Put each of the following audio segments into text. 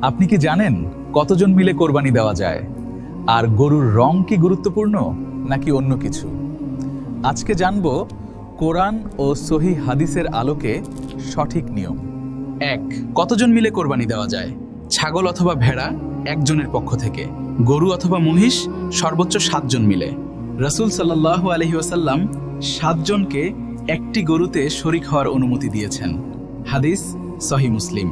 আপনি কি জানেন কতজন মিলে কোরবানি দেওয়া যায়? আর গরুর রং কি গুরুত্বপূর্ণ নাকি অন্য কিছু? আজকে জানব কোরআন ও সহিহ হাদিসের আলোকে সঠিক নিয়ম। ১. কতজন মিলে কোরবানি দেওয়া যায়? ছাগল অথবা ভেড়া একজনের পক্ষ থেকে, গরু অথবা মহিষ সর্বোচ্চ ৭ জন মিলে। রাসূল সাল্লাল্লাহু আলাইহি ওয়াসাল্লাম ৭ জনকে একটি গরুতে শরীক হওয়ার অনুমতি দিয়েছেন। হাদিস সহিহ মুসলিম।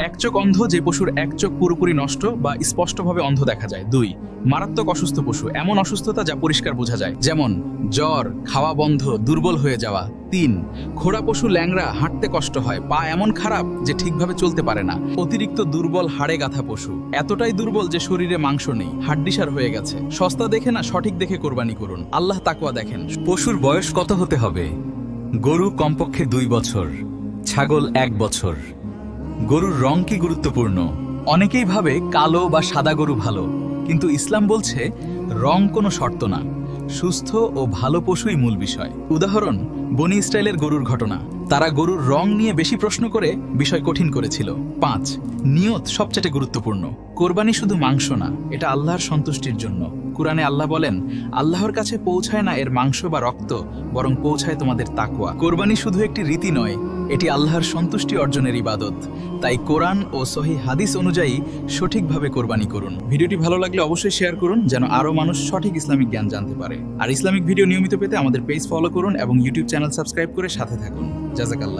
এক চোখ অন্ধ, যে পশুর এক চোখ পুরোপুরি নষ্ট বা স্পষ্টভাবে অন্ধ দেখা যায়। ২. মারাত্মক অসুস্থ পশু, এমন অসুস্থতা যা পরিষ্কার বোঝা যায়, যেমন জ্বর, খাওয়া বন্ধ, দুর্বল হয়ে যাওয়া। ৩. খোড়া পশু, ল্যাংড়া, হাঁটতে কষ্ট হয়, পা এমন খারাপ যে ঠিকভাবে চলতে পারে না। অতিরিক্ত দুর্বল, হাড়ে গাঁথা পশু, এতটাই দুর্বল যে শরীরে মাংস নেই, হাড্ডিসার হয়ে গেছে। সস্তা দেখে না, সঠিক দেখে কোরবানি করুন। আল্লাহ তাকওয়া দেখেন। পশুর বয়স কত হতে হবে? গরু কমপক্ষে ২ বছর, ছাগল ১ বছর। গরুর রং কি গুরুত্বপূর্ণ? অনেকেই ভাবে কালো বা সাদা গরু ভালো, কিন্তু ইসলাম বলছে রং কোনো শর্ত না, সুস্থ ও ভালো পশুই মূল বিষয়। উদাহরণ, বনি ইসরায়েলের গরুর ঘটনা। তারা গরুর রং নিয়ে বেশি প্রশ্ন করে বিষয় কঠিন করেছিল। ৫. নিয়ত সবচেয়ে গুরুত্বপূর্ণ। কোরবানি শুধু মাংস না, এটা আল্লাহর সন্তুষ্টির জন্য। কুরআনে আল্লাহ বলেন, আল্লাহর কাছে পৌঁছায় না এর মাংস বা রক্ত, বরং পৌঁছায় তোমাদের তাকওয়া। কোরবানি শুধু একটি রীতি নয়, এটি আল্লাহর সন্তুষ্টি অর্জনের ইবাদত। তাই কোরআন ও সহিহ হাদিস অনুযায়ী সঠিকভাবে কোরবানি করুন। ভিডিওটি ভালো লাগলে অবশ্যই শেয়ার করুন, যেন আরও মানুষ সঠিক ইসলামিক জ্ঞান জানতে পারে। আর ইসলামিক ভিডিও নিয়মিত পেতে আমাদের পেজ ফলো করুন এবং ইউটিউব চ্যানেল সাবস্ক্রাইব করে সাথে থাকুন। জাযাকাল্লাহ।